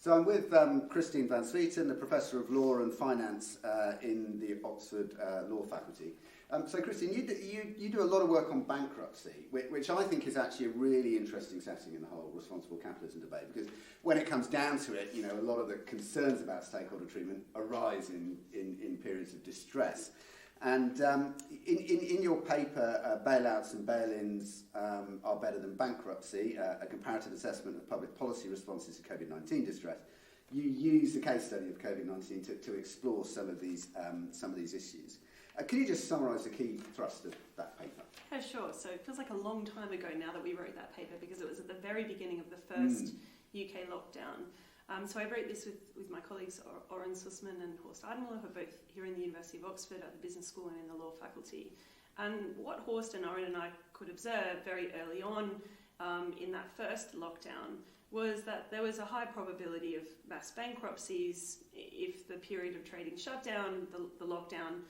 So I'm with Kristin van Zwieten, the Professor of Law and Finance in the Oxford Law Faculty. So Kristin, you do a lot of work on bankruptcy, which I think is actually a really interesting setting in the whole responsible capitalism debate, because when it comes down to it, you know, a lot of the concerns about stakeholder treatment arise in periods of distress. And in your paper, Bailouts and Bail-ins are better than bankruptcy, a comparative assessment of public policy responses to COVID-19 distress, you use the case study of COVID-19 to explore some of these issues. Can you just summarise the key thrust of that paper? Yeah, sure. So it feels like a long time ago now that we wrote that paper, because it was at the very beginning of the first UK lockdown. So I wrote this with my colleagues Oren Sussman and Horst Eidenmuller, who are both here in the University of Oxford at the Business School and in the Law Faculty. And what Horst and Oren and I could observe very early on in that first lockdown was that there was a high probability of mass bankruptcies if the period of trading shut down, the lockdown,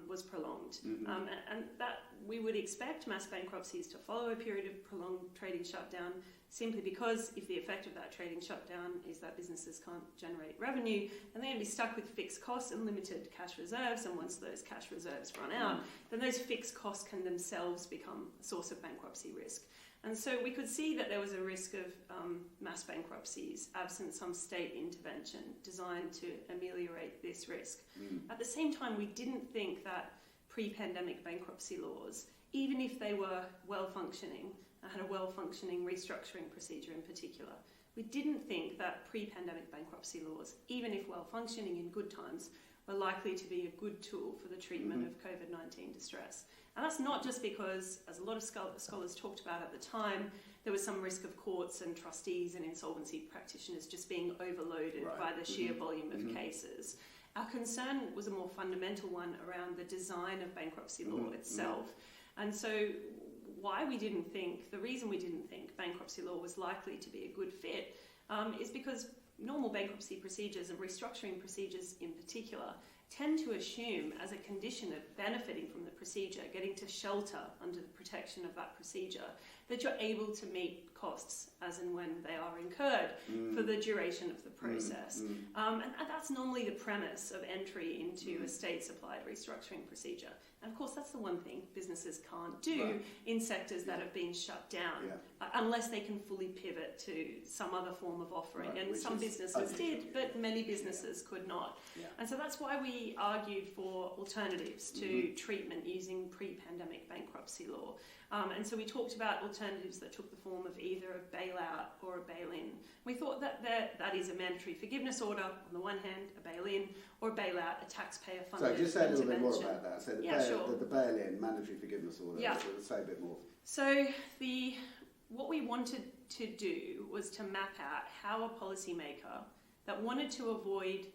was prolonged. And that we would expect mass bankruptcies to follow a period of prolonged trading shutdown, simply because if the effect of that trading shutdown is that businesses can't generate revenue, and they're going to be stuck with fixed costs and limited cash reserves, and once those cash reserves run out, then those fixed costs can themselves become a source of bankruptcy risk. And so we could see that there was a risk of mass bankruptcies absent some state intervention designed to ameliorate this risk. At the same time, we didn't think that pre-pandemic bankruptcy laws, even if they were well-functioning, had a well-functioning restructuring procedure in particular, we didn't think that pre-pandemic bankruptcy laws, even if well-functioning in good times, were likely to be a good tool for the treatment of COVID-19 distress. And that's not just because, as a lot of scholars talked about at the time, there was some risk of courts and trustees and insolvency practitioners just being overloaded by the sheer volume of cases. Our concern was a more fundamental one around the design of bankruptcy law itself. And so the reason we didn't think bankruptcy law was likely to be a good fit is because normal bankruptcy procedures and restructuring procedures in particular tend to assume, as a condition of benefiting from the procedure, getting to shelter under the protection of that procedure, that you're able to meet costs as and when they are incurred for the duration of the process. And that's normally the premise of entry into a state-supplied restructuring procedure. And of course, that's the one thing businesses can't do in sectors that have been shut down, unless they can fully pivot to some other form of offering. And some businesses did, but many businesses could not. And so that's why we argued for alternatives to treatment using pre-pandemic bankruptcy law. And so we talked about alternatives that took the form of either a bailout or a bail-in. We thought that that is a mandatory forgivetness order on the one hand, a bail-in, or a bailout, a taxpayer-funded intervention. So just say a little bit more about that. So the bail-in, mandatory forgiveness order, say a bit more. So what we wanted to do was to map out how a policymaker that wanted to avoid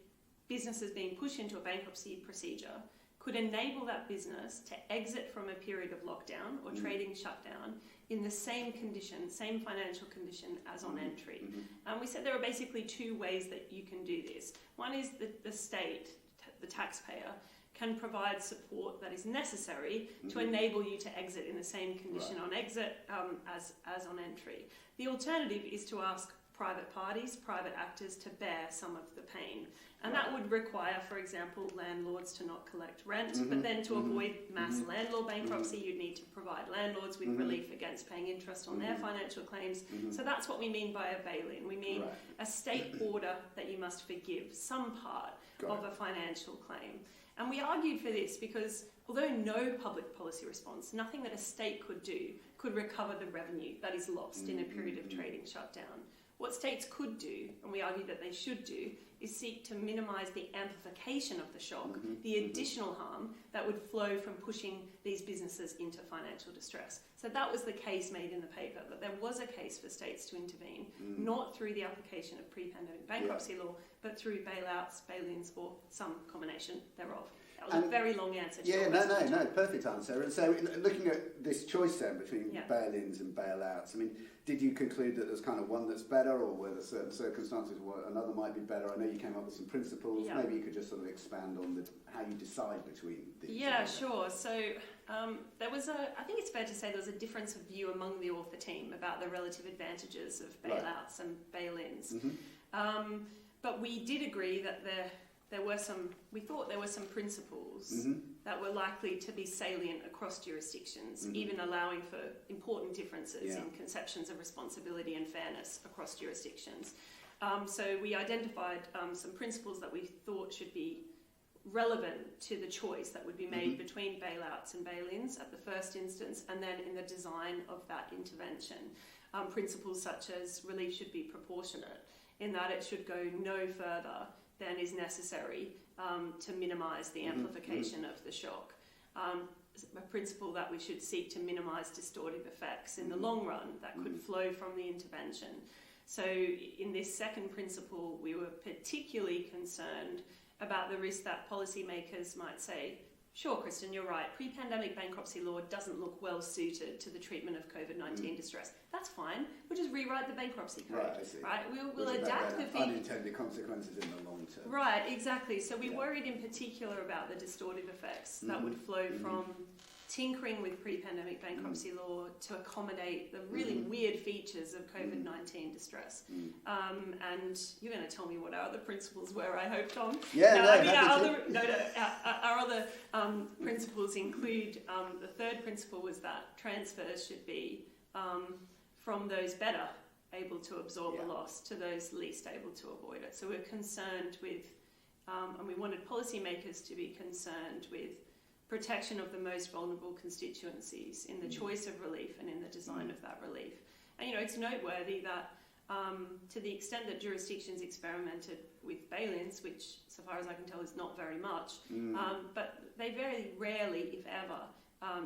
businesses being pushed into a bankruptcy procedure could enable that business to exit from a period of lockdown or trading shutdown in the same condition, same financial condition as on entry. And we said there are basically two ways that you can do this. One is that the state, the taxpayer, can provide support that is necessary to enable you to exit in the same condition on exit as on entry. The alternative is to ask private parties, private actors to bear some of the pain. And that would require, for example, landlords to not collect rent, but then to avoid mass landlord bankruptcy, you'd need to provide landlords with relief against paying interest on their financial claims. So that's what we mean by a bail-in. We mean a state order that you must forgive some part of a financial claim. And we argued for this because although no public policy response, nothing that a state could do, could recover the revenue that is lost in a period of trading shutdown. What states could do, and we argue that they should do, is seek to minimise the amplification of the shock, the additional harm that would flow from pushing these businesses into financial distress. So that was the case made in the paper, that there was a case for states to intervene, not through the application of pre-pandemic bankruptcy law, but through bailouts, bail-ins, or some combination thereof. That was a very long answer to your question. No, perfect answer. And so looking at this choice then between bail-ins and bailouts, I mean, did you conclude that there's kind of one that's better, or were there certain circumstances where another might be better? I know you came up with some principles. Maybe you could just sort of expand on how you decide between these. Yeah, sure. So there was I think it's fair to say there was a difference of view among the author team about the relative advantages of bailouts and bail-ins. But we did agree that we thought there were some principles that were likely to be salient across jurisdictions, even allowing for important differences in conceptions of responsibility and fairness across jurisdictions. So we identified some principles that we thought should be relevant to the choice that would be made between bailouts and bail-ins at the first instance, and then in the design of that intervention. Principles such as relief should be proportionate, in that it should go no further than is necessary to minimise the amplification of the shock. A principle that we should seek to minimise distortive effects in the long run that could flow from the intervention. So in this second principle, we were particularly concerned about the risk that policymakers might say, sure, Kristin, you're right, pre-pandemic bankruptcy law doesn't look well suited to the treatment of COVID-19 distress. That's fine. We'll just rewrite the bankruptcy code. Right, I see. Right? We'll adapt the features. Unintended consequences in the long term. Right, exactly. So we worried in particular about the distortive effects that would flow from tinkering with pre-pandemic bankruptcy law to accommodate the really weird features of COVID-19 distress. And you're going to tell me what our other principles were, I hope, Tom. Our other principles include, the third principle was that transfers should be from those better able to absorb the loss to those least able to avoid it. So we're concerned with, and we wanted policymakers to be concerned with protection of the most vulnerable constituencies in the choice of relief and in the design of that relief. And, it's noteworthy that to the extent that jurisdictions experimented with bail-ins, which, so far as I can tell, is not very much, but they very rarely, if ever,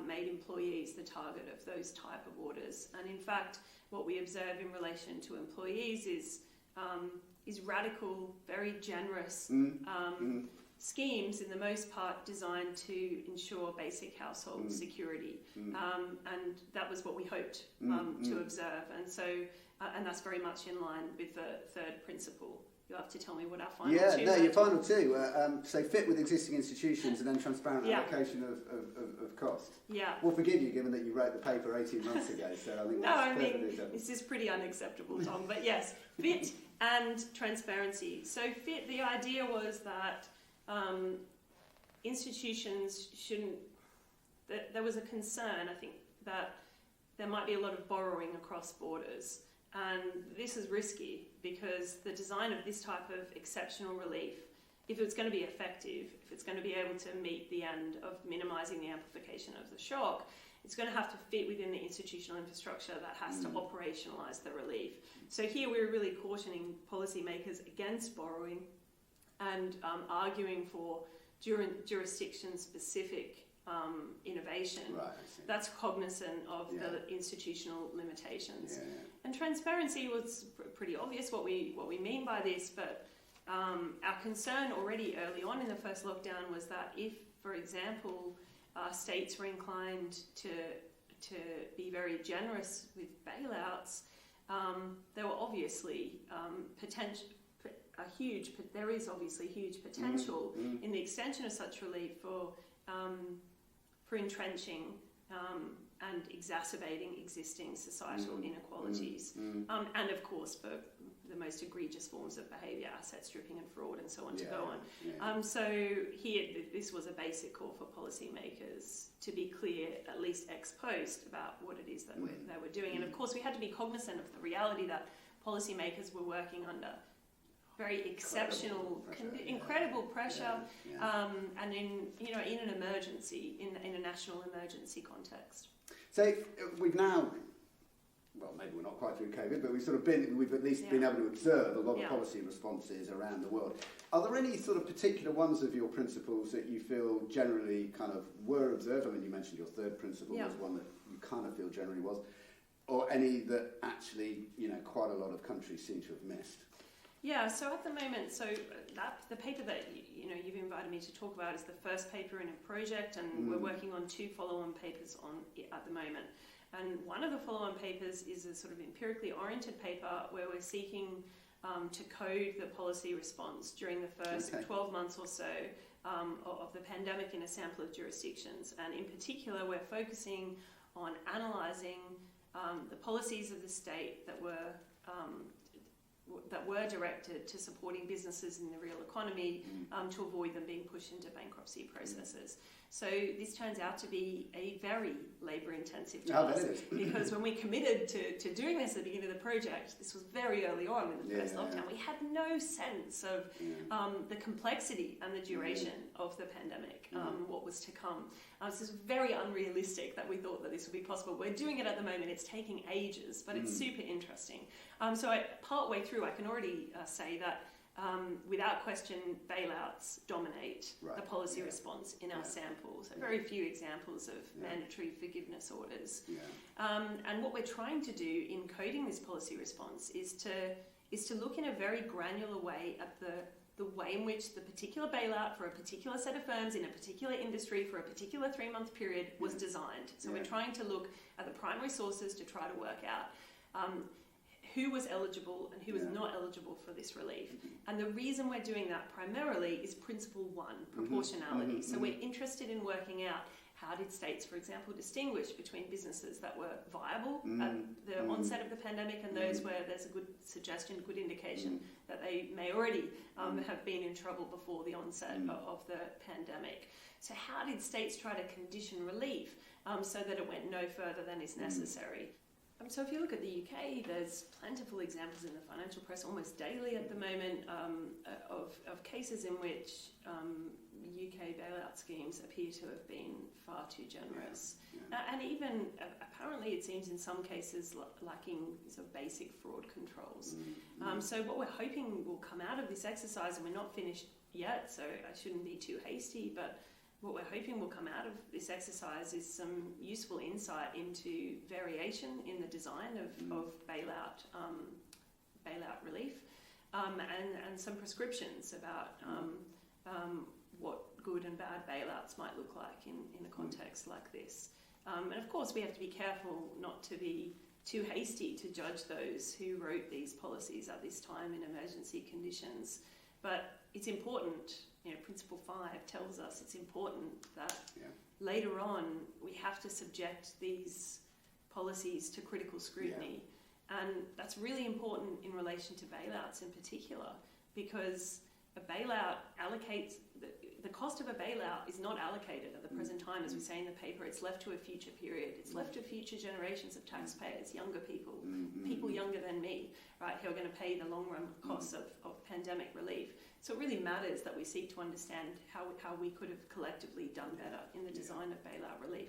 made employees the target of those type of orders. And in fact, what we observe in relation to employees is radical, very generous schemes, in the most part designed to ensure basic household security. And that was what we hoped to observe. And so, and that's very much in line with the third principle. You'll have to tell me what our final two were. Your final two. So fit with existing institutions and then transparent allocation of cost. Yeah. We'll forgive you, given that you wrote the paper 18 months ago. So I think this is pretty unacceptable, Tom. But yes, fit and transparency. So fit, the idea was that institutions shouldn't. There was a concern, I think, that there might be a lot of borrowing across borders. And this is risky because the design of this type of exceptional relief, if it's going to be effective, if it's going to be able to meet the end of minimising the amplification of the shock, it's going to have to fit within the institutional infrastructure that has to operationalise the relief. So here we're really cautioning policymakers against borrowing and arguing for jurisdiction-specific innovation that's cognizant of the institutional limitations. And transparency was pretty obvious what we mean by this, but our concern already early on in the first lockdown was that if, for example, states were inclined to be very generous with bailouts, there were obviously there is obviously huge potential in the extension of such relief for entrenching and exacerbating existing societal inequalities, and of course for the most egregious forms of behaviour, asset stripping and fraud and so on to go on. So here this was a basic call for policymakers to be clear, at least ex post, about what it is that they were doing. And of course we had to be cognizant of the reality that policymakers were working under very exceptional, incredible pressure, and in an emergency, in a national emergency context. So we've now, well, maybe we're not quite through COVID, but we've at least been able to observe a lot of policy responses around the world. Are there any sort of particular ones of your principles that you feel generally kind of were observed? I mean, you mentioned your third principle was one that you kind of feel generally was, or any that actually, quite a lot of countries seem to have missed? Yeah, so at the moment, the paper that you've invited me to talk about is the first paper in a project, and we're working on two follow-on papers on it at the moment. And one of the follow-on papers is a sort of empirically oriented paper where we're seeking to code the policy response during the first 12 months or so of the pandemic in a sample of jurisdictions. And in particular, we're focusing on analysing the policies of the state that were that were directed to supporting businesses in the real economy to avoid them being pushed into bankruptcy processes. So this turns out to be a very labour-intensive task, because when we committed to doing this at the beginning of the project, this was very early on in the first lockdown, we had no sense of the complexity and the duration of the pandemic, what was to come. So it's very unrealistic that we thought that this would be possible. We're doing it at the moment, it's taking ages, but it's super interesting. So partway through, I can already say that without question, bailouts dominate the policy response in our samples. So very few examples of mandatory forgiveness orders. And what we're trying to do in coding this policy response is to look in a very granular way at the way in which the particular bailout for a particular set of firms in a particular industry for a particular 3-month period was designed. So we're trying to look at the primary sources to try to work out who was eligible and who was not eligible for this relief. And the reason we're doing that primarily is principle 1, proportionality. So we're interested in working out how did states, for example, distinguish between businesses that were viable at the onset of the pandemic and those where there's a good suggestion, good indication that they may already have been in trouble before the onset of the pandemic. So how did states try to condition relief so that it went no further than is necessary? So if you look at the UK, there's plentiful examples in the financial press almost daily at the moment of cases in which UK bailout schemes appear to have been far too generous. And even apparently it seems in some cases lacking sort of basic fraud controls. So what we're hoping will come out of this exercise, and we're not finished yet, so I shouldn't be too hasty, but what we're hoping will come out of this exercise is some useful insight into variation in the design of bailout relief, and some prescriptions about what good and bad bailouts might look like in a context like this. And of course we have to be careful not to be too hasty to judge those who wrote these policies at this time in emergency conditions. But it's important, Principle 5 tells us it's important that later on we have to subject these policies to critical scrutiny. And that's really important in relation to bailouts in particular, because a bailout allocates, the cost of a bailout is not allocated at the present time, as we say in the paper. It's left to a future period. It's left to future generations of taxpayers, younger people, people younger than me, right, who are going to pay the long-run costs of pandemic relief. So it really matters that we seek to understand how we could have collectively done better in the design of bailout relief.